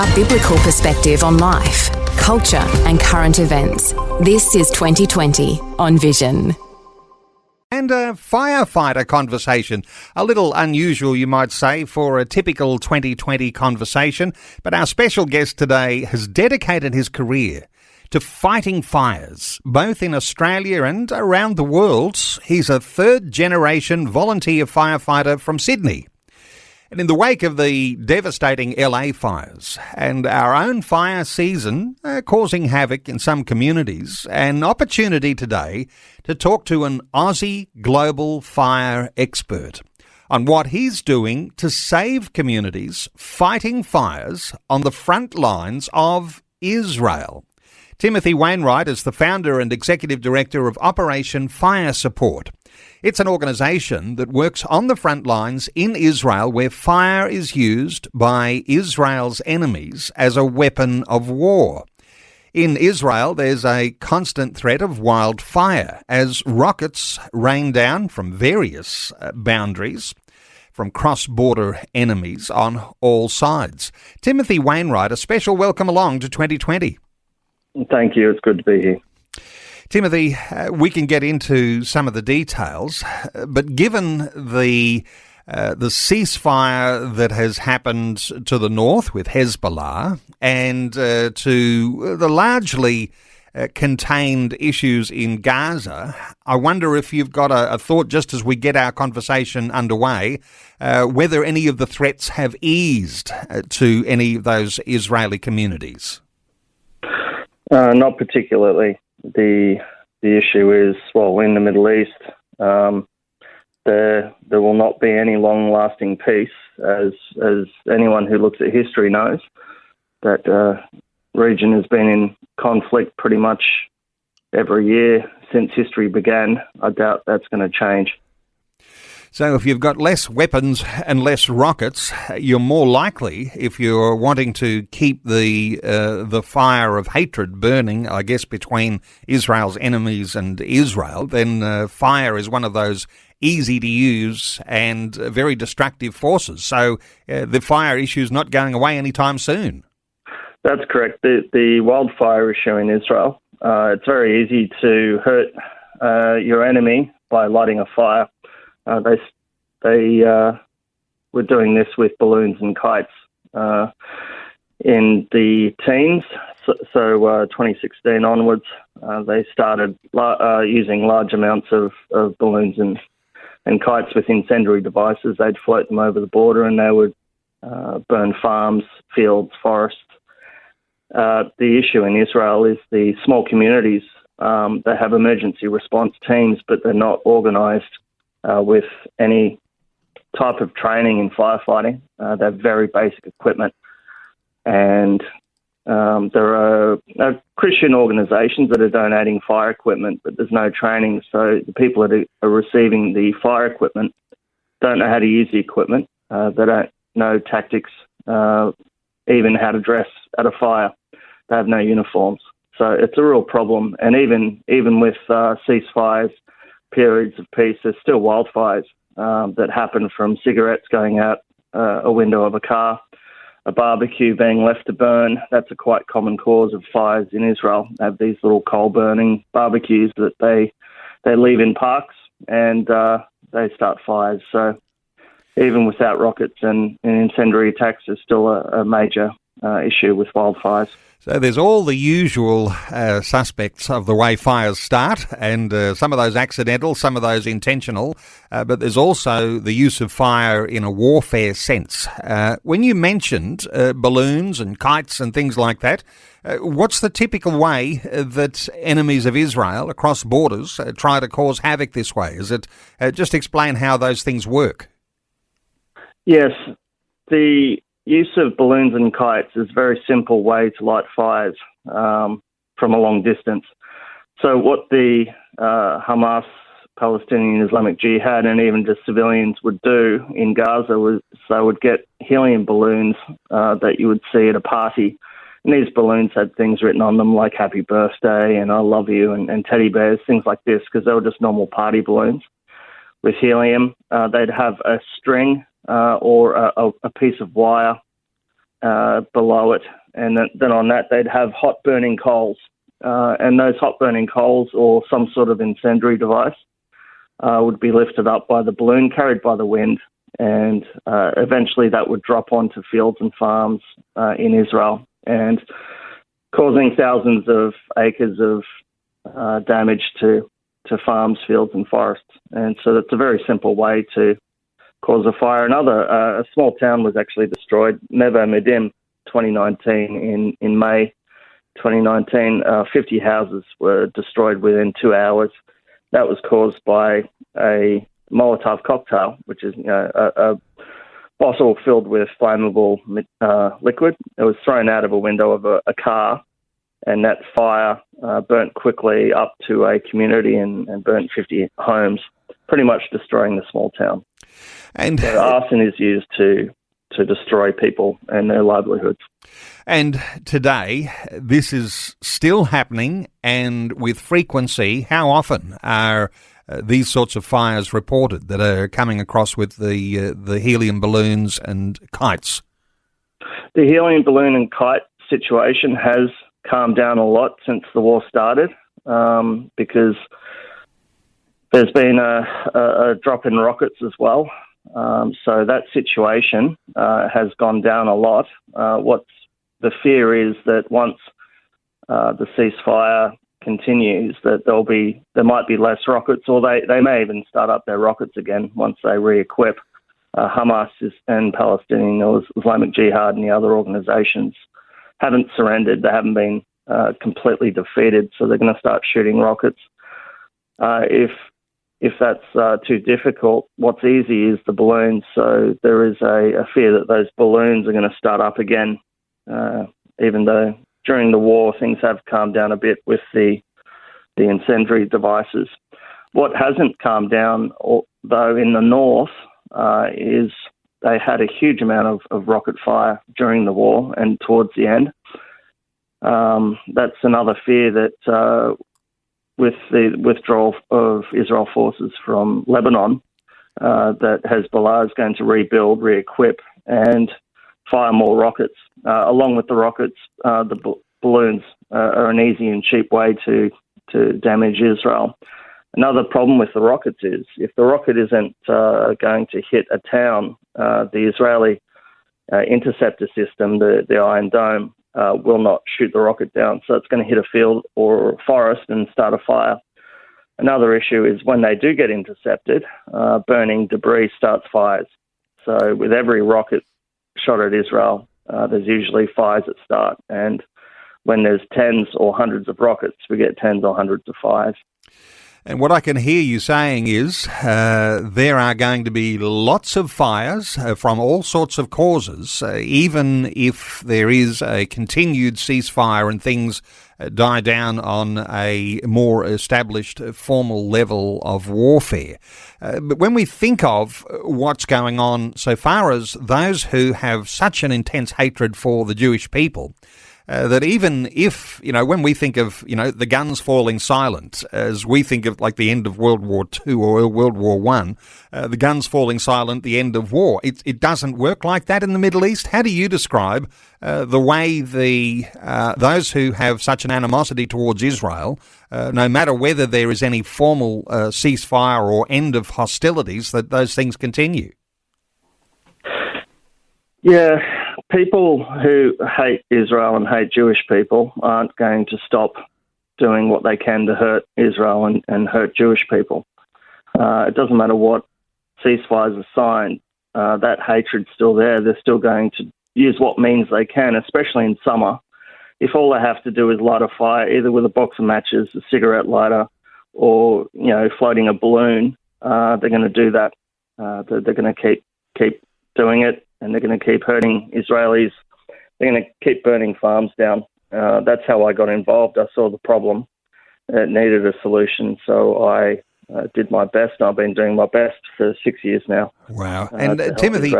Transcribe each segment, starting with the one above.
A biblical perspective on life, culture and current events. This is 2020 on Vision. And a firefighter conversation. A little unusual, you might say, for a typical 2020 conversation. But our special guest today has dedicated his career to fighting fires, both in Australia and around the world. He's a third-generation volunteer firefighter from Sydney. And in the wake of the devastating LA fires and our own fire season causing havoc in some communities, an opportunity today to talk to an Aussie global fire expert on what he's doing to save communities fighting fires on the front lines of Israel. Timothy Wainwright is the founder and executive director of Operation Fire Support. It's an organisation that works on the front lines in Israel where fire is used by Israel's enemies as a weapon of war. In Israel, there's a constant threat of wildfire as rockets rain down from various boundaries from cross-border enemies on all sides. Timothy Wainwright, a special welcome along to 2020. Thank you. It's good to be here. Timothy, we can get into some of the details, but given the ceasefire that has happened to the north with Hezbollah and to the largely contained issues in Gaza, I wonder if you've got a thought just as we get our conversation underway, whether any of the threats have eased to any of those Israeli communities. Not particularly. The issue is, well, in the Middle East, there will not be any long-lasting peace, as anyone who looks at history knows. That region has been in conflict pretty much every year since history began. I doubt that's going to change. So if you've got less weapons and less rockets, you're more likely, if you're wanting to keep the fire of hatred burning, I guess, between Israel's enemies and Israel, then fire is one of those easy-to-use and very destructive forces. So the fire issue is not going away anytime soon. That's correct. The wildfire issue in Israel, it's very easy to hurt your enemy by lighting a fire. They were doing this with balloons and kites in the teens. So 2016 onwards, they started using large amounts of balloons and kites with incendiary devices. They'd float them over the border and they would burn farms, fields, forests. The issue in Israel is the small communities. They have emergency response teams, but they're not organised with any type of training in firefighting. They have very basic equipment. And there are Christian organisations that are donating fire equipment, but there's no training. So the people that are receiving the fire equipment don't know how to use the equipment. They don't know tactics, even how to dress at a fire. They have no uniforms. So it's a real problem. And even with ceasefires, periods of peace, there's still wildfires that happen from cigarettes going out a window of a car, a barbecue being left to burn. That's a quite common cause of fires in Israel. They have these little coal-burning barbecues that they leave in parks and they start fires. So even without rockets and incendiary attacks, there's still a major issue with wildfires. So there's all the usual suspects of the way fires start, and some of those accidental, some of those intentional, but there's also the use of fire in a warfare sense. When you mentioned balloons and kites and things like that, what's the typical way that enemies of Israel across borders try to cause havoc this way? Is it just explain how those things work? Yes, the use of balloons and kites is a very simple way to light fires from a long distance. So what the Hamas, Palestinian Islamic Jihad, and even just civilians would do in Gaza was they would get helium balloons that you would see at a party. And these balloons had things written on them like happy birthday and I love you and teddy bears, things like this, because they were just normal party balloons. With helium, they'd have a string or a piece of wire below it. And then on that, they'd have hot burning coals. And those hot burning coals or some sort of incendiary device would be lifted up by the balloon, carried by the wind, and eventually that would drop onto fields and farms in Israel, and causing thousands of acres of damage to farms, fields and forests. And so that's a very simple way to cause a fire. A small town was actually destroyed, Neve Medim, 2019, in May 2019. 50 houses were destroyed within 2 hours. That was caused by a Molotov cocktail, which is a bottle filled with flammable liquid. It was thrown out of a window of a car, and that fire burnt quickly up to a community and burnt 50 homes, pretty much destroying the small town. And so arson is used to destroy people and their livelihoods. And today, this is still happening, and with frequency. How often are these sorts of fires reported that are coming across with the helium balloons and kites? The helium balloon and kite situation has calmed down a lot since the war started, because there's been a drop in rockets as well. So that situation has gone down a lot. What's the fear is that once the ceasefire continues, that there might be less rockets, or they may even start up their rockets again once they re-equip. Hamas and Palestinian Islamic Jihad and the other organisations haven't surrendered. They haven't been completely defeated, so they're going to start shooting rockets. If that's too difficult, what's easy is the balloons. So there is a fear that those balloons are going to start up again, even though during the war things have calmed down a bit with the incendiary devices. What hasn't calmed down, though, in the north is they had a huge amount of rocket fire during the war and towards the end. That's another fear that with the withdrawal of Israel forces from Lebanon, that Hezbollah is going to rebuild, re-equip, and fire more rockets. Along with the rockets, the balloons are an easy and cheap way to damage Israel. Another problem with the rockets is if the rocket isn't going to hit a town, the Israeli interceptor system, the Iron Dome, will not shoot the rocket down. So it's going to hit a field or a forest and start a fire. Another issue is when they do get intercepted, burning debris starts fires. So with every rocket shot at Israel, there's usually fires that start. And when there's tens or hundreds of rockets, we get tens or hundreds of fires. And what I can hear you saying is there are going to be lots of fires from all sorts of causes, even if there is a continued ceasefire and things die down on a more established formal level of warfare. But when we think of what's going on so far as those who have such an intense hatred for the Jewish people, that even if, when we think of, the guns falling silent, as we think of like the end of World War II or World War I, the guns falling silent, the end of war, it doesn't work like that in the Middle East. How do you describe the way those who have such an animosity towards Israel, no matter whether there is any formal ceasefire or end of hostilities, that those things continue? Yeah. People who hate Israel and hate Jewish people aren't going to stop doing what they can to hurt Israel and hurt Jewish people. It doesn't matter what ceasefires are signed, that hatred's still there. They're still going to use what means they can, especially in summer. If all they have to do is light a fire, either with a box of matches, a cigarette lighter, or floating a balloon, they're going to do that. They're going to keep doing it. And they're going to keep hurting Israelis. They're going to keep burning farms down. That's how I got involved. I saw the problem. It needed a solution, so I did my best. I've been doing my best for 6 years now. Wow. And Timothy,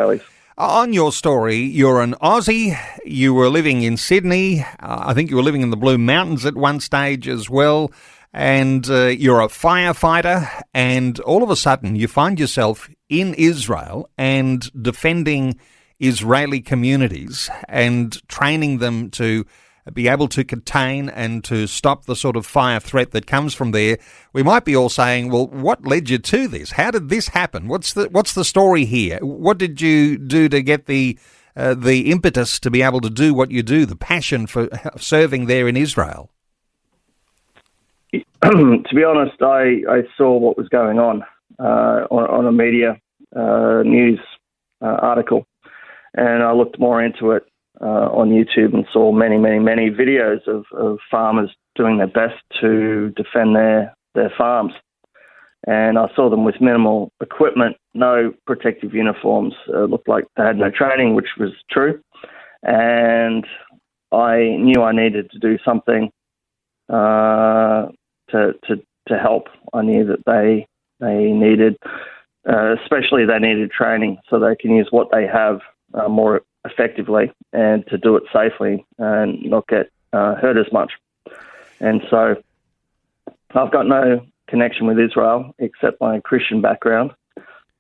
on your story, you're an Aussie. You were living in Sydney. I think you were living in the Blue Mountains at one stage as well. And you're a firefighter, and all of a sudden you find yourself in Israel and defending Israeli communities and training them to be able to contain and to stop the sort of fire threat that comes from there, we might be all saying, well, what led you to this? How did this happen? What's the story here? What did you do to get the impetus to be able to do what you do, the passion for serving there in Israel? To be honest, I saw what was going on a media news article, and I looked more into it on YouTube and saw many videos of farmers doing their best to defend their farms. And I saw them with minimal equipment, no protective uniforms. Looked like they had no training, which was true. And I knew I needed to do something to help. I knew that they needed, especially they needed training so they can use what they have more effectively and to do it safely and not get hurt as much. And so I've got no connection with Israel except my Christian background.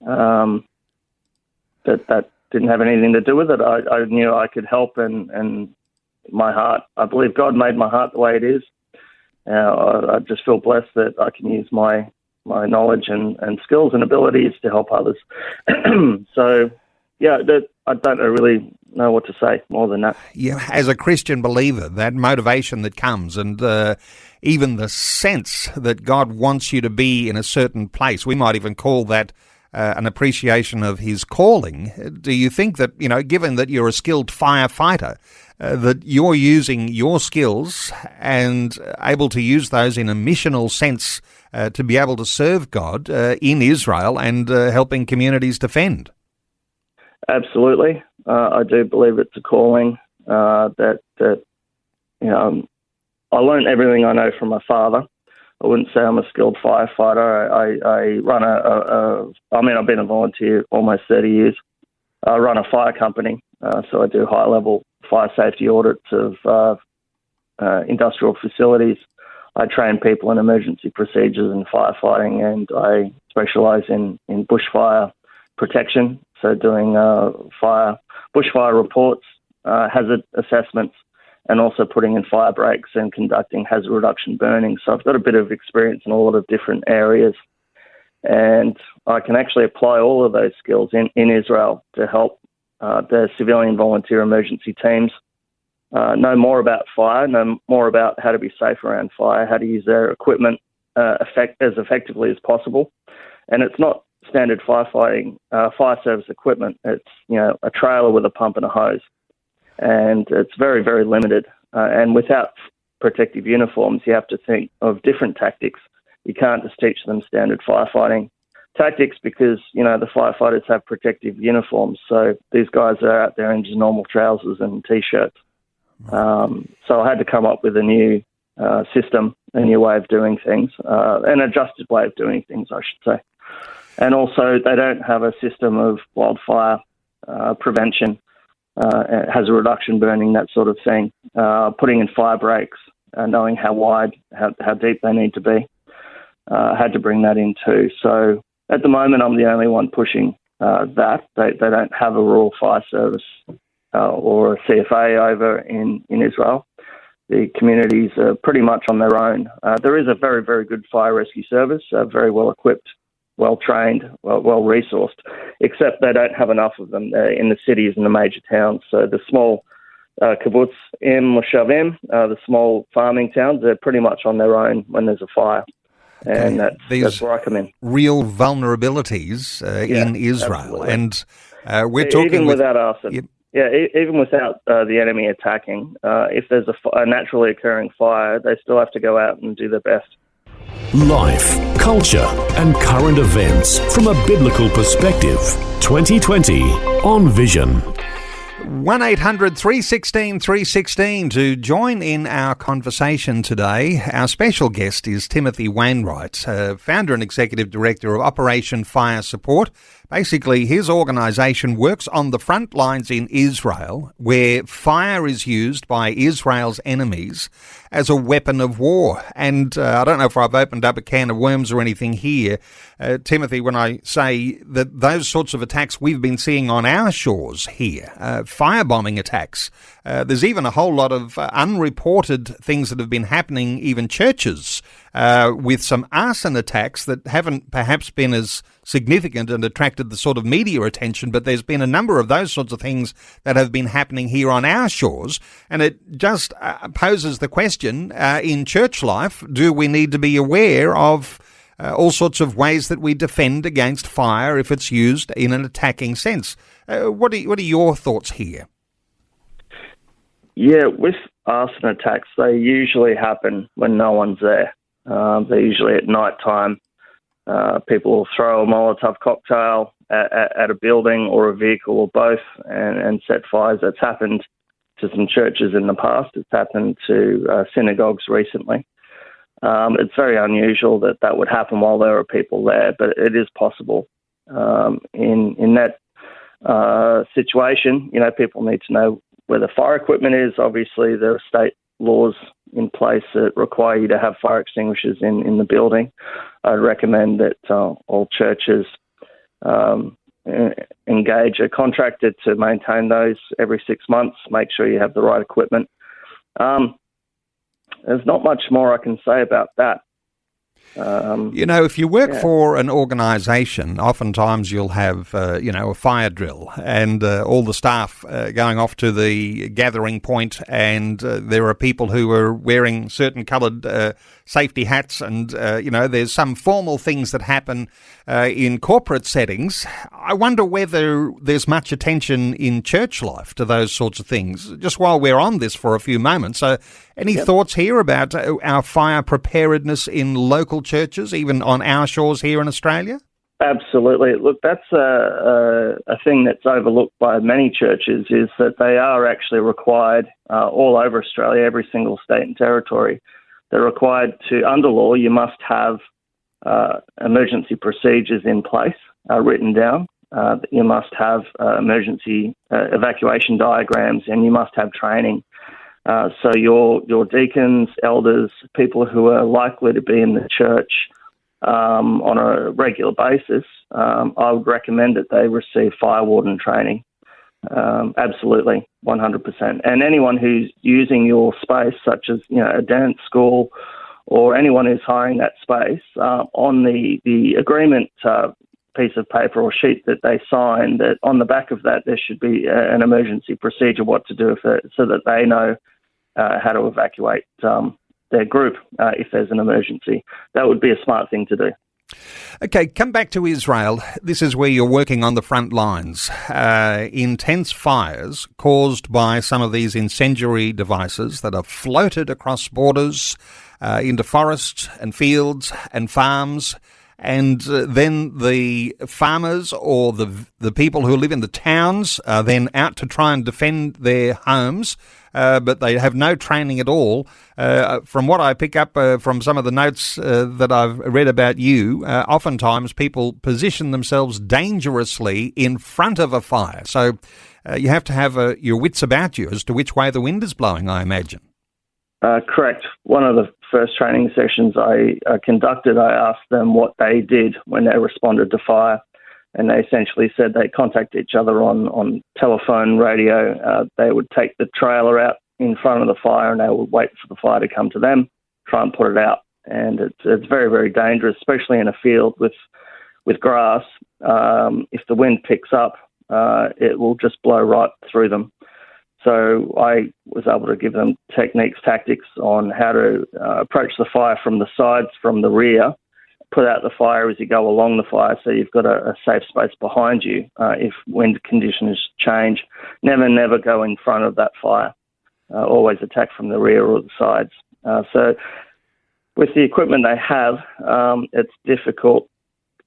That didn't have anything to do with it. I knew I could help, and my heart, I believe God made my heart the way it is. I just feel blessed that I can use my knowledge and skills and abilities to help others. So, yeah, I don't really know what to say more than that. Yeah, as a Christian believer, that motivation that comes and even the sense that God wants you to be in a certain place, we might even call that an appreciation of his calling. Do you think that, given that you're a skilled firefighter, that you're using your skills and able to use those in a missional sense to be able to serve God in Israel and helping communities defend? Absolutely. I do believe it's a calling that I learned everything I know from my father. I wouldn't say I'm a skilled firefighter. I run I've been a volunteer almost 30 years. I run a fire company, so I do high-level fire safety audits of industrial facilities. I train people in emergency procedures and firefighting, and I specialise in bushfire protection, so doing bushfire reports, hazard assessments, and also putting in fire breaks and conducting hazard reduction burning. So I've got a bit of experience in a lot of different areas, and I can actually apply all of those skills in Israel to help the civilian volunteer emergency teams know more about fire, know more about how to be safe around fire, how to use their equipment as effectively as possible. And it's not standard firefighting, fire service equipment. It's, a trailer with a pump and a hose. And it's very, very limited. And without protective uniforms, you have to think of different tactics. You can't just teach them standard firefighting tactics because, the firefighters have protective uniforms. So these guys are out there in just normal trousers and T-shirts. So I had to come up with a new system, a new way of doing things, an adjusted way of doing things, I should say. And also they don't have a system of wildfire prevention, hazard reduction, burning, that sort of thing, putting in fire breaks, knowing how wide, how deep they need to be. Had to bring that in too. So at the moment, I'm the only one pushing that. They don't have a rural fire service or a CFA over in Israel. The communities are pretty much on their own. There is a very, very good fire rescue service, very well equipped, well trained, well resourced, except they don't have enough of them in the cities and the major towns. So the small kibbutz moshavim, the small farming towns, they're pretty much on their own when there's a fire. And that's where I come in. Real vulnerabilities in Israel. Absolutely. And we're talking even without arson. Yeah, even without the enemy attacking, if there's a naturally occurring fire, they still have to go out and do their best. Life, culture, and current events from a biblical perspective. 2020 on Vision. 1-800-316-316 to join in our conversation today. Our special guest is Timothy Wainwright, founder and executive director of Operation Fire Support, Basically, his organisation works on the front lines in Israel, where fire is used by Israel's enemies as a weapon of war. And I don't know if I've opened up a can of worms or anything here, Timothy, when I say that those sorts of attacks we've been seeing on our shores here, firebombing attacks. There's even a whole lot of unreported things that have been happening, even churches, with some arson attacks that haven't perhaps been as significant and attracted the sort of media attention, but there's been a number of those sorts of things that have been happening here on our shores, and it just poses the question, in church life, do we need to be aware of all sorts of ways that we defend against fire if it's used in an attacking sense? What are your thoughts here? Yeah, with arson attacks, they usually happen when no one's there. They're usually at night time. People will throw a Molotov cocktail at a building or a vehicle or both and set fires. It's happened to some churches in the past. It's happened to synagogues recently. It's very unusual that would happen while there are people there, but it is possible. In that situation, people need to know where the fire equipment is. Obviously, there are state laws in place that require you to have fire extinguishers in the building. I'd recommend that all churches engage a contractor to maintain those every 6 months, make sure you have the right equipment. There's not much more I can say about that. If you work for an organisation, oftentimes you'll have, a fire drill and all the staff going off to the gathering point, and there are people who are wearing certain coloured safety hats, and, there's some formal things that happen in corporate settings. I wonder whether there's much attention in church life to those sorts of things, just while we're on this for a few moments. So any thoughts here about our fire preparedness in local churches, even on our shores here in Australia? Absolutely. Look, that's a thing that's overlooked by many churches, is that they are actually required all over Australia, every single state and territory. They're required to, under law, you must have emergency procedures in place, written down. You must have emergency evacuation diagrams, and you must have training. So your deacons, elders, people who are likely to be in the church on a regular basis, I would recommend that they receive fire warden training. Absolutely, 100%. And anyone who's using your space, such as a dance school or anyone who's hiring that space, on the agreement piece of paper or sheet that they sign, that on the back of that there should be an emergency procedure, what to do so that they know how to evacuate their group if there's an emergency. That would be a smart thing to do. Okay, come back to Israel. This is where you're working on the front lines. Intense fires caused by some of these incendiary devices that are floated across borders into forests and fields and farms. And then the farmers or the people who live in the towns are then out to try and defend their homes, but they have no training at all. From what I pick up from some of the notes that I've read about you, oftentimes people position themselves dangerously in front of a fire. So you have to have your wits about you as to which way the wind is blowing, I imagine. Correct. One of the first training sessions I conducted, I asked them what they did when they responded to fire, and they essentially said they contact each other on telephone, radio. They would take the trailer out in front of the fire, and they would wait for the fire to come to them, try and put it out. And it's very, very dangerous, especially in a field with grass. If the wind picks up, it will just blow right through them. So I was able to give them techniques, tactics on how to approach the fire from the sides, from the rear, put out the fire as you go along the fire, so you've got a safe space behind you if wind conditions change. Never go in front of that fire. Always attack from the rear or the sides. So with the equipment they have, it's difficult.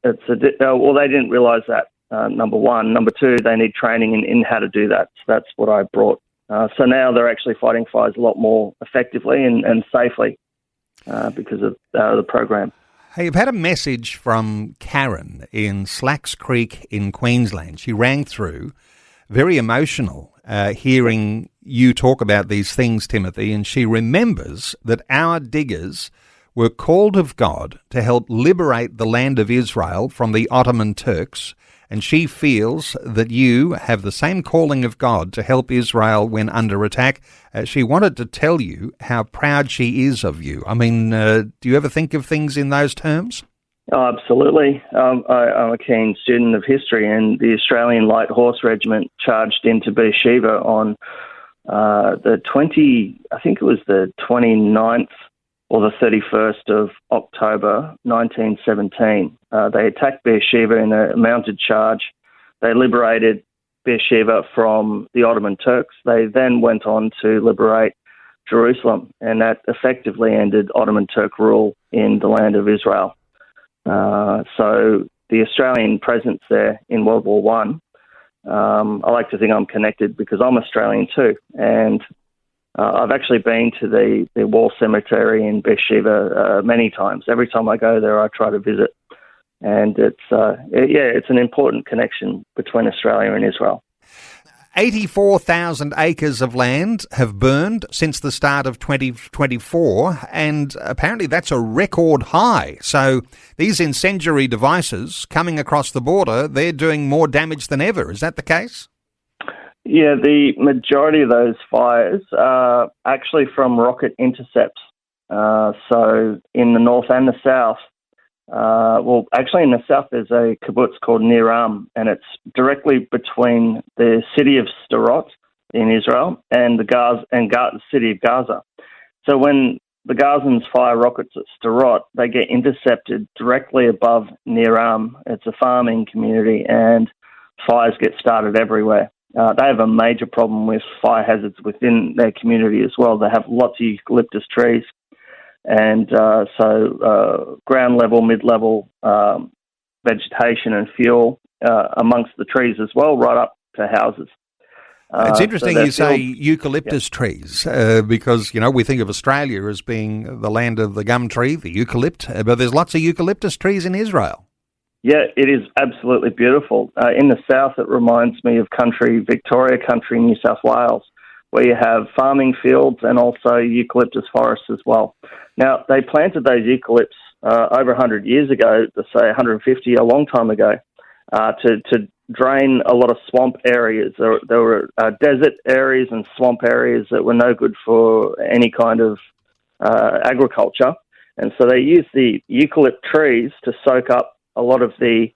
They didn't realise that. Number one. Number two, they need training in how to do that. So that's what I brought. So now they're actually fighting fires a lot more effectively and safely because of the program. Hey, you've had a message from Karen in Slacks Creek in Queensland. She rang through, very emotional, hearing you talk about these things, Timothy, and she remembers that our diggers were called of God to help liberate the land of Israel from the Ottoman Turks, and she feels that you have the same calling of God to help Israel when under attack. She wanted to tell you how proud she is of you. I mean, do you ever think of things in those terms? Oh, absolutely. I'm a keen student of history, and the Australian Light Horse Regiment charged into Beersheba on the 29th or the 31st of October 1917. They attacked Beersheba in a mounted charge. They liberated Beersheba from the Ottoman Turks. They then went on to liberate Jerusalem, and that effectively ended Ottoman Turk rule in the land of Israel. So the Australian presence there in World War One, I like to think I'm connected because I'm Australian too, and I've actually been to the war cemetery in Beersheba many times. Every time I go there, I try to visit, and it's an important connection between Australia and Israel. 84,000 acres of land have burned since the start of 2024, and apparently that's a record high. So these incendiary devices coming across the border, they're doing more damage than ever. Is that the case? Yeah, the majority of those fires are actually from rocket intercepts. So in the north and the south, actually in the south there's a kibbutz called Niram, and it's directly between the city of Sderot in Israel and the city of Gaza. So when the Gazans fire rockets at Sderot, they get intercepted directly above Niram. It's a farming community, and fires get started everywhere. They have a major problem with fire hazards within their community as well. They have lots of eucalyptus trees, and so ground level, mid-level vegetation and fuel amongst the trees as well, right up to houses. It's interesting you say eucalyptus trees because, we think of Australia as being the land of the gum tree, the eucalypt, but there's lots of eucalyptus trees in Israel. Yeah, it is absolutely beautiful. In the south, it reminds me of Victoria country, New South Wales, where you have farming fields and also eucalyptus forests as well. Now, they planted those eucalypts over 100 years ago, to say 150, a long time ago, to drain a lot of swamp areas. There were desert areas and swamp areas that were no good for any kind of agriculture. And so they used the eucalypt trees to soak up a lot of the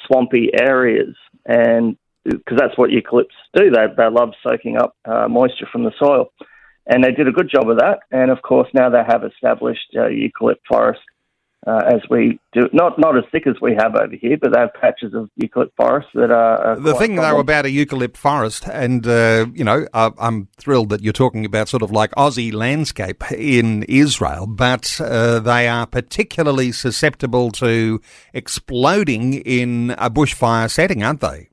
swampy areas, and because that's what eucalypts do. They love soaking up moisture from the soil, and they did a good job of that. And of course, now they have established eucalypt forest as we do, not as thick as we have over here, but they have patches of eucalypt forest that are the thing though about a eucalypt forest, and I'm thrilled that you're talking about sort of like Aussie landscape in Israel, but they are particularly susceptible to exploding in a bushfire setting, aren't they?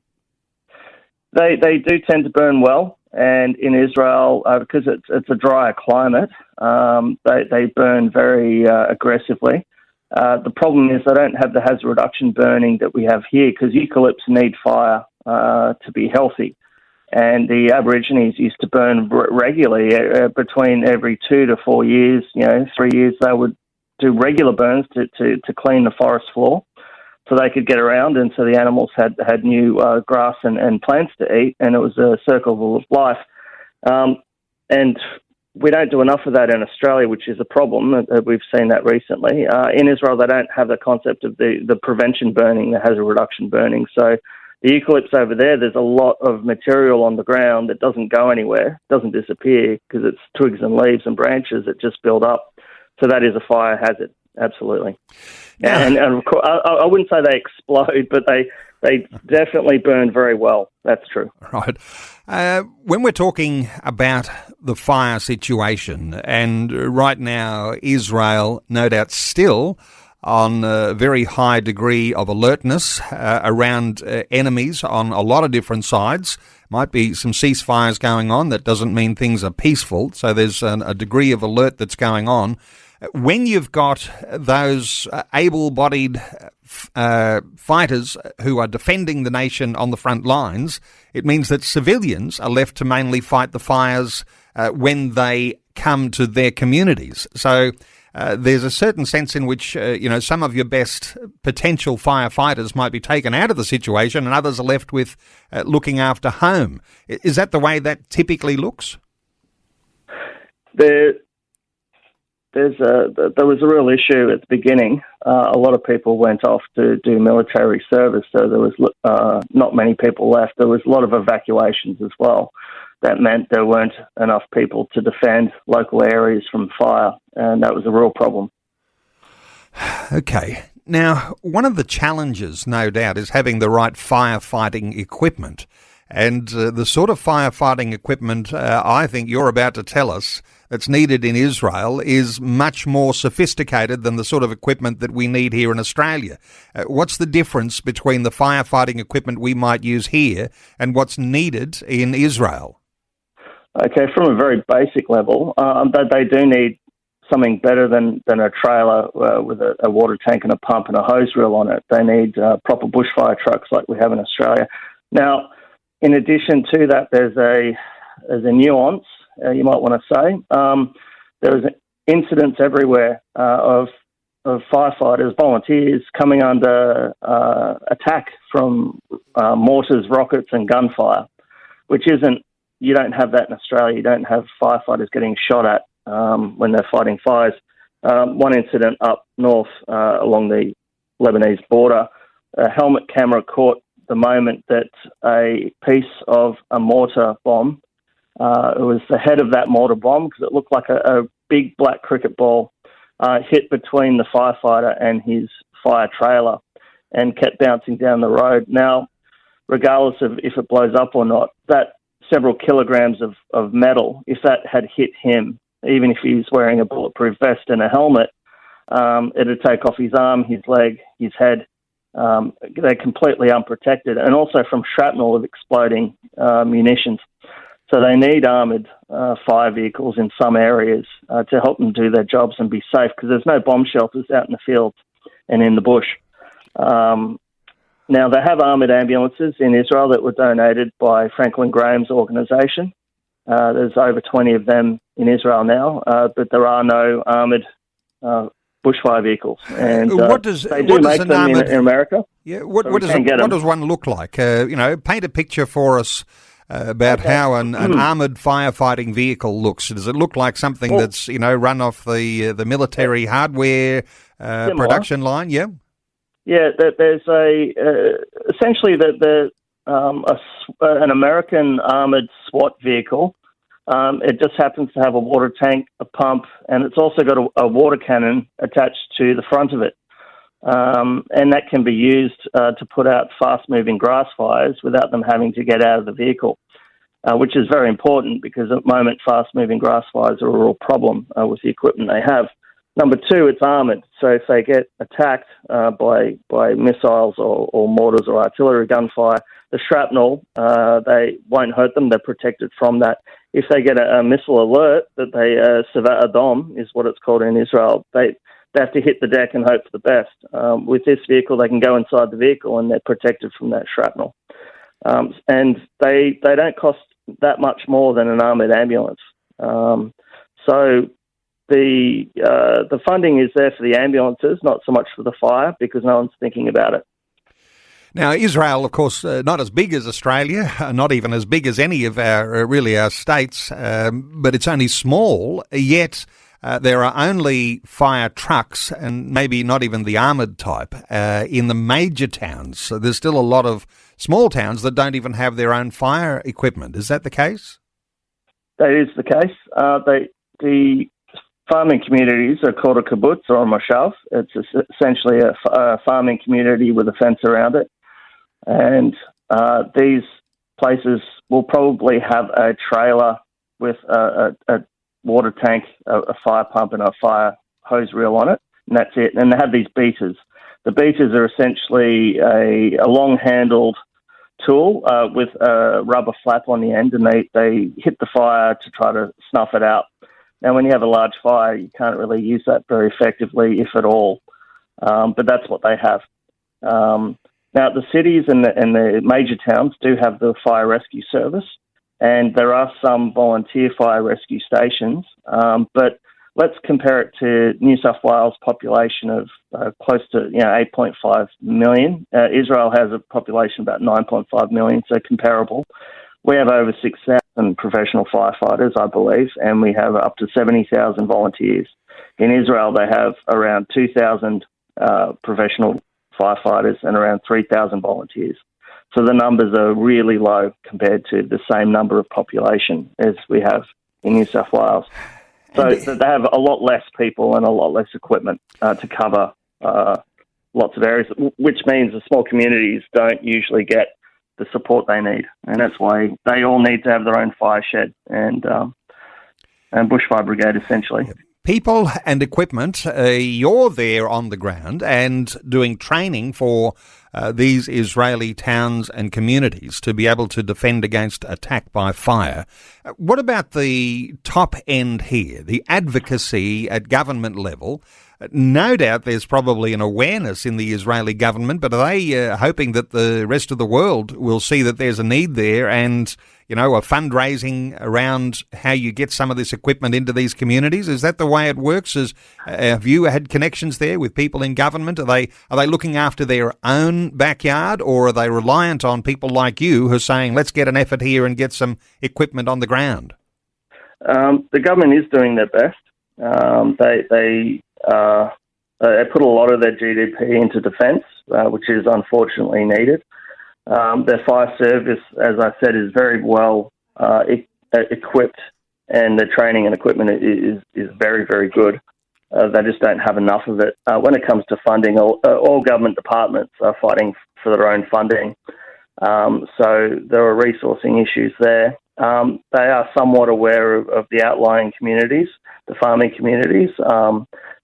They do tend to burn well, and in Israel, because it's a drier climate, they burn very aggressively. The problem is they don't have the hazard reduction burning that we have here, because eucalypts need fire to be healthy. And the Aborigines used to burn regularly, between every 2 to 4 years, 3 years, they would do regular burns to clean the forest floor so they could get around, and so the animals had new grass and plants to eat, and it was a circle of life. And we don't do enough of that in Australia, which is a problem. We've seen that recently. In Israel, they don't have the concept of the prevention burning, the hazard reduction burning. So the eucalypts over there's a lot of material on the ground that doesn't go anywhere, doesn't disappear, because it's twigs and leaves and branches that just build up. So that is a fire hazard, absolutely. Yeah. And of course, I wouldn't say they explode, but they definitely burn very well. That's true. Right. When we're talking about the fire situation, and right now Israel, no doubt still on a very high degree of alertness around enemies on a lot of different sides. Might be some ceasefires going on. That doesn't mean things are peaceful. So there's a degree of alert that's going on. When you've got those able-bodied fighters who are defending the nation on the front lines, it means that civilians are left to mainly fight the fires when they come to their communities. So there's a certain sense in which, some of your best potential firefighters might be taken out of the situation and others are left with looking after home. Is that the way that typically looks? There was a real issue at the beginning. A lot of people went off to do military service, so there was not many people left. There was a lot of evacuations as well. That meant there weren't enough people to defend local areas from fire, and that was a real problem. Okay. Now, one of the challenges, no doubt, is having the right firefighting equipment. And the sort of firefighting equipment I think you're about to tell us that's needed in Israel is much more sophisticated than the sort of equipment that we need here in Australia. What's the difference between the firefighting equipment we might use here and what's needed in Israel? Okay, from a very basic level, they do need something better than a trailer with a water tank and a pump and a hose reel on it. They need proper bushfire trucks like we have in Australia. Now, in addition to that, there's a nuance, you might want to say. There's incidents everywhere of firefighters, volunteers coming under attack from mortars, rockets and gunfire, which you don't have that in Australia. You don't have firefighters getting shot at when they're fighting fires. One incident up north along the Lebanese border, a helmet camera caught the moment that a piece of a mortar bomb, it was the head of that mortar bomb because it looked like a big black cricket ball, hit between the firefighter and his fire trailer and kept bouncing down the road. Now, regardless of if it blows up or not, that several kilograms of metal, if that had hit him, even if he was wearing a bulletproof vest and a helmet, it'd take off his arm, his leg, his head. They're completely unprotected, and also from shrapnel of exploding munitions. So they need armoured fire vehicles in some areas to help them do their jobs and be safe, because there's no bomb shelters out in the fields and in the bush. Now, they have armoured ambulances in Israel that were donated by Franklin Graham's organisation. There's over 20 of them in Israel now, but there are no armoured bushfire vehicles. And they do make them in America. Yeah, what does one look like? Paint a picture for us about how an armoured firefighting vehicle looks. Does it look like something that's run off the military hardware production line? Yeah. Yeah, there's essentially an American armoured SWAT vehicle. It just happens to have a water tank, a pump, and it's also got a water cannon attached to the front of it. And that can be used to put out fast-moving grass fires without them having to get out of the vehicle, which is very important because at the moment fast-moving grass fires are a real problem with the equipment they have. Number two, it's armoured, so if they get attacked by missiles or mortars or artillery gunfire, the shrapnel, they won't hurt them, they're protected from that. If they get a missile alert, that they Seva Adom is what it's called in Israel, they have to hit the deck and hope for the best. With this vehicle, they can go inside the vehicle and they're protected from that shrapnel. And they don't cost that much more than an armoured ambulance. So the funding is there for the ambulances, not so much for the fire, because no one's thinking about it. Now, Israel, of course, not as big as Australia, not even as big as any of our states, but it's only small, yet there are only fire trucks and maybe not even the armoured type in the major towns. So there's still a lot of small towns that don't even have their own fire equipment. Is that the case? That is the case. The farming communities are called a kibbutz or a moshav. It's essentially a farming community with a fence around it. And these places will probably have a trailer with a water tank, a fire pump and a fire hose reel on it. and that's it. And they have these beaters. The beaters are essentially a long-handled tool with a rubber flap on the end, and they hit the fire to try to snuff it out. Now, when you have a large fire, you can't really use that very effectively, if at all. But that's what they have. Now, the cities and the major towns do have the fire rescue service, and there are some volunteer fire rescue stations. But let's compare it to New South Wales' population of close to 8.5 million. Israel has a population of about 9.5 million, so comparable. We have over 6,000 professional firefighters, I believe, and we have up to 70,000 volunteers. In Israel, they have around 2,000 professional firefighters and around 3,000 volunteers. So the numbers are really low compared to the same number of population as we have in New South Wales. So they have a lot less people and a lot less equipment to cover lots of areas, which means the small communities don't usually get the support they need. And that's why they all need to have their own fire shed and bushfire brigade, essentially. People and equipment, you're there on the ground and doing training for these Israeli towns and communities to be able to defend against attack by fire. What about the top end here, the advocacy at government level? No doubt there's probably an awareness in the Israeli government, but are they hoping that the rest of the world will see that there's a need there and, a fundraising around how you get some of this equipment into these communities? Is that the way it works? Have you had connections there with people in government? Are they looking after their own backyard, or are they reliant on people like you who are saying, let's get an effort here and get some equipment on the ground? The government is doing their best. They put a lot of their GDP into defence, which is unfortunately needed. Their fire service, as I said, is very well equipped, and the training and equipment is very, very good. They just don't have enough of it. When it comes to funding, all government departments are fighting for their own funding. So there are resourcing issues there. They are somewhat aware of the outlying communities, the farming communities.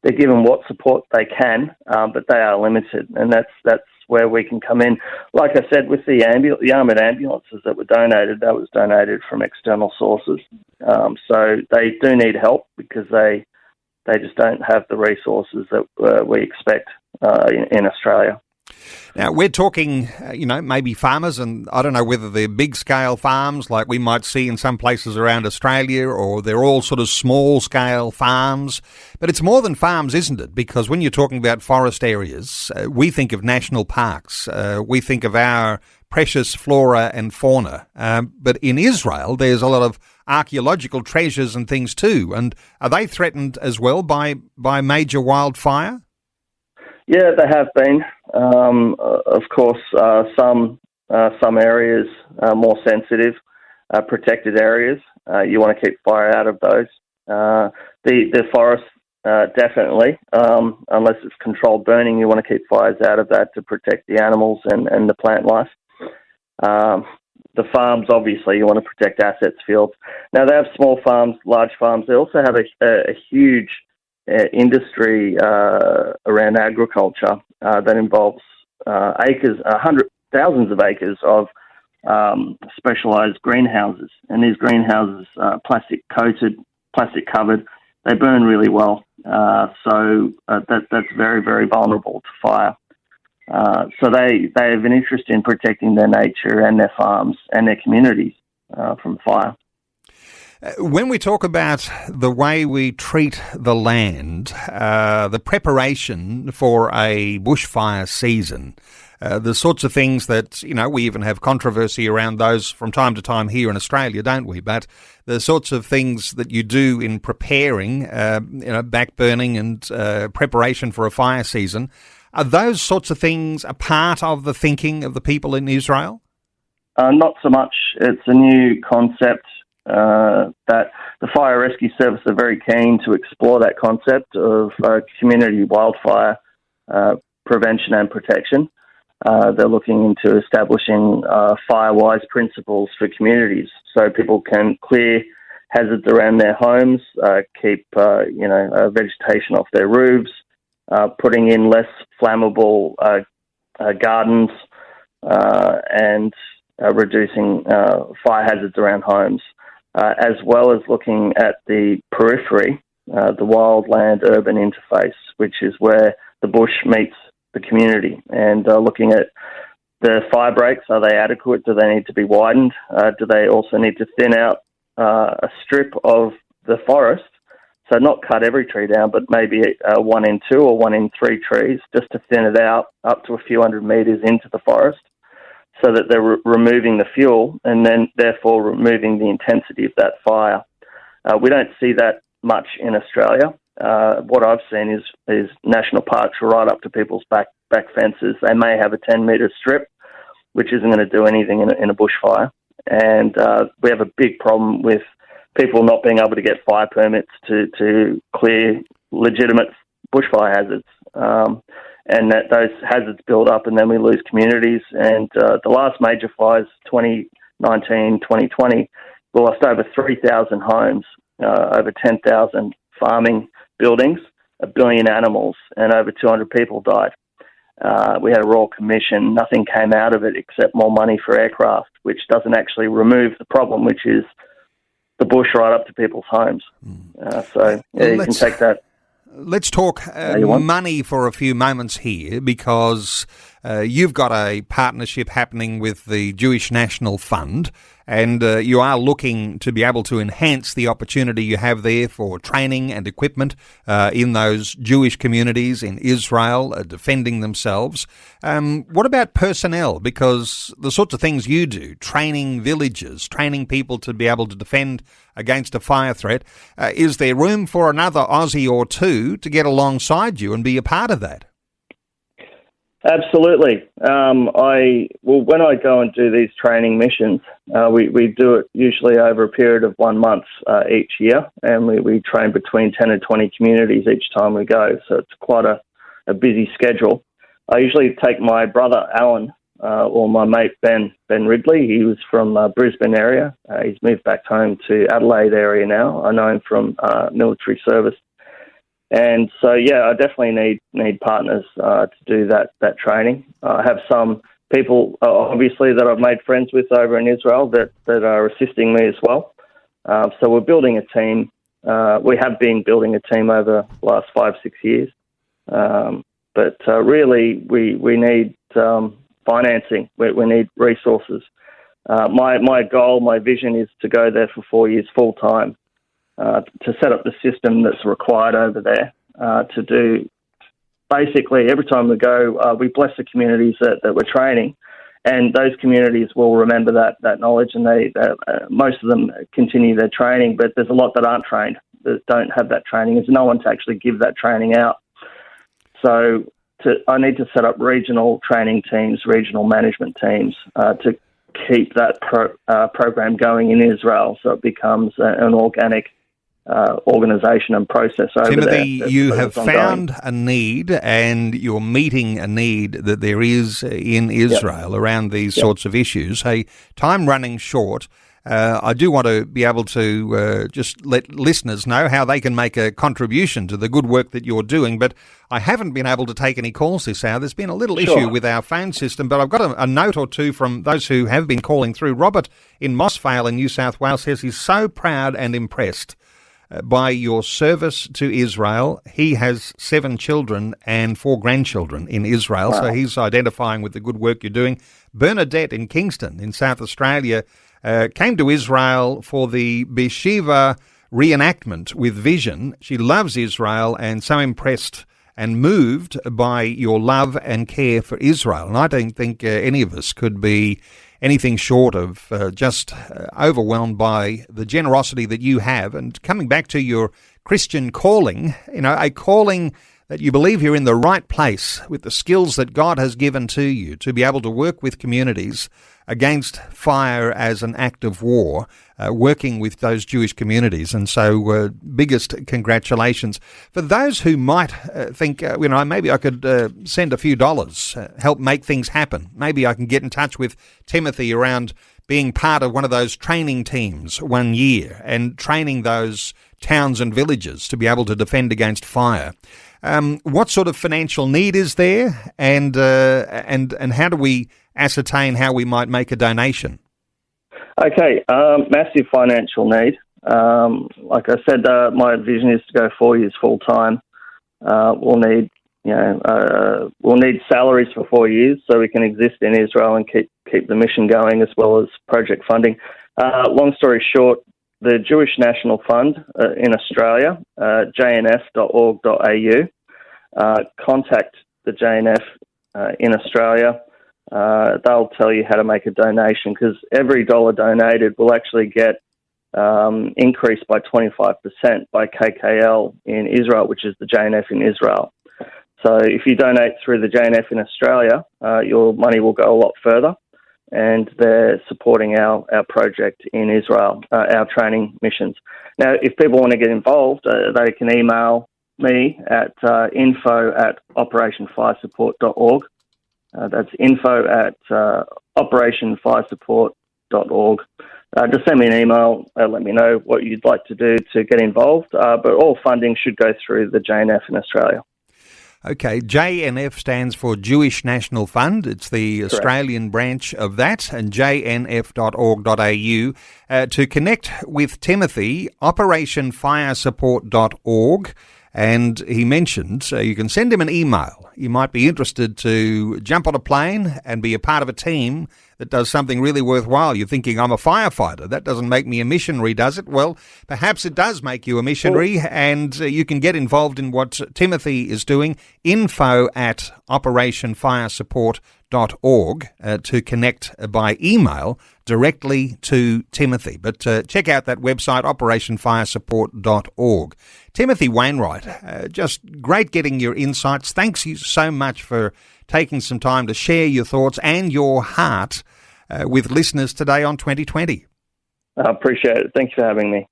They're given what support they can, but they are limited, and that's where we can come in. Like I said, with the armoured ambulances that was donated from external sources. So they do need help because they just don't have the resources that we expect in Australia. Now, we're talking, maybe farmers, and I don't know whether they're big-scale farms like we might see in some places around Australia, or they're all sort of small-scale farms. But it's more than farms, isn't it? Because when you're talking about forest areas, we think of national parks. We think of our precious flora and fauna. But in Israel, there's a lot of archaeological treasures and things too. And are they threatened as well by major wildfire? Yeah, they have been. Of course, some areas are more sensitive, protected areas. You want to keep fire out of those. The forest, definitely, unless it's controlled burning, you want to keep fires out of that to protect the animals and the plant life. The farms, obviously, you want to protect assets, fields. Now, they have small farms, large farms. They also have a huge industry around agriculture that involves thousands of acres of specialised greenhouses, and these greenhouses are plastic coated, plastic covered. They burn really well, so that's very, very vulnerable to fire. So they have an interest in protecting their nature and their farms and their communities from fire. When we talk about the way we treat the land, the preparation for a bushfire season, the sorts of things that, we even have controversy around those from time to time here in Australia, don't we? But the sorts of things that you do in preparing, backburning and preparation for a fire season, are those sorts of things a part of the thinking of the people in Israel? Not so much. It's a new concept. That the Fire Rescue Service are very keen to explore that concept of community wildfire prevention and protection. They're looking into establishing fire-wise principles for communities so people can clear hazards around their homes, keep vegetation off their roofs, putting in less flammable gardens, and reducing fire hazards around homes, as well as looking at the periphery, the wildland-urban interface, which is where the bush meets the community, and looking at the fire breaks. Are they adequate? Do they need to be widened? Do they also need to thin out a strip of the forest? So not cut every tree down, but maybe 1 in 2 or 1 in 3 trees, just to thin it out up to a few hundred metres into the forest, so that they're removing the fuel and then therefore removing the intensity of that fire. We don't see that much in Australia. What I've seen is national parks right up to people's back fences. They may have a 10-metre strip, which isn't going to do anything in a bushfire. And we have a big problem with people not being able to get fire permits to clear legitimate bushfire hazards. And that those hazards build up, and then we lose communities. And the last major fires, 2019, 2020, we lost over 3,000 homes, over 10,000 farming buildings, 1 billion animals, and over 200 people died. We had a Royal Commission. Nothing came out of it except more money for aircraft, which doesn't actually remove the problem, which is the bush right up to people's homes. You can take that. Let's talk money for a few moments here, because you've got a partnership happening with the Jewish National Fund, and you are looking to be able to enhance the opportunity you have there for training and equipment in those Jewish communities in Israel, defending themselves. What about personnel? Because the sorts of things you do, training villages, training people to be able to defend against a fire threat, is there room for another Aussie or two to get alongside you and be a part of that? Absolutely. When I go and do these training missions, we do it usually over a period of 1 month each year, and we train between 10 and 20 communities each time we go. So it's quite a busy schedule. I usually take my brother Alan or my mate Ben Ridley. He was from Brisbane area. He's moved back home to Adelaide area now. I know him from military service. And so, I definitely need partners to do that training. I have some people, obviously, that I've made friends with over in Israel that are assisting me as well. So we're building a team. We have been building a team over the last 5-6 years. But really, we need financing. We need resources. My goal, my vision is to go there for 4 years full time. To set up the system that's required over there, to do basically every time we go, we bless the communities that we're training, and those communities will remember that knowledge, and they most of them continue their training, but there's a lot that aren't trained, that don't have that training. There's no one to actually give that training out. So I need to set up regional training teams, regional management teams to keep that program going in Israel, so it becomes an organic organisation and process over Timothy, there. you have found a need, and you're meeting a need that there is in Israel around these sorts of issues. Hey, time running short. I do want to be able to just let listeners know how they can make a contribution to the good work that you're doing, but I haven't been able to take any calls this hour. There's been a little issue with our phone system, but I've got a note or two from those who have been calling through. Robert in Mossvale in New South Wales says he's so proud and impressed by your service to Israel. He has 7 children and 4 grandchildren in Israel, so he's identifying with the good work you're doing. Bernadette in Kingston in South Australia came to Israel for the Beersheba reenactment with Vision. She loves Israel and so impressed and moved by your love and care for Israel. And I don't think any of us could be anything short of just overwhelmed by the generosity that you have. And coming back to your Christian calling, a calling that you believe you're in the right place with the skills that God has given to you to be able to work with communities against fire as an act of war, working with those Jewish communities. And so biggest congratulations. For those who might think, maybe I could send a few dollars, help make things happen. Maybe I can get in touch with Timothy around being part of one of those training teams 1 year and training those towns and villages to be able to defend against fire. What sort of financial need is there, and how do we ascertain how we might make a donation? Okay, massive financial need. Like I said, my vision is to go 4 years full time. We'll need salaries for 4 years so we can exist in Israel and keep the mission going, as well as project funding. Long story short, the Jewish National Fund in Australia, jnf.org.au. Contact the JNF in Australia. They'll tell you how to make a donation, because every dollar donated will actually get increased by 25% by KKL in Israel, which is the JNF in Israel. So if you donate through the JNF in Australia, your money will go a lot further, and they're supporting our project in Israel, our training missions. Now, if people want to get involved, they can email me at info@operationfiresupport.org. That's info@operationfiresupport.org. Just send me an email, let me know what you'd like to do to get involved, but all funding should go through the JNF in Australia. Okay, JNF stands for Jewish National Fund. It's the Correct. Australian branch of that, and jnf.org.au. To connect with Timothy, operationfiresupport.org. And he mentioned you can send him an email. You might be interested to jump on a plane and be a part of a team that does something really worthwhile. You're thinking, I'm a firefighter. That doesn't make me a missionary, does it? Well, perhaps it does make you a missionary, and you can get involved in what Timothy is doing. info@operationfiresupport.org to connect by email directly to Timothy. But check out that website, operationfiresupport.org. Timothy Wainwright, just great getting your insights. Thanks you so much for taking some time to share your thoughts and your heart with listeners today on 2020. I appreciate it. Thanks for having me.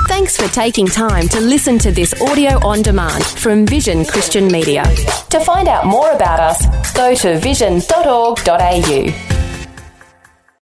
Thanks for taking time to listen to this audio on demand from Vision Christian Media. To find out more about us, go to vision.org.au.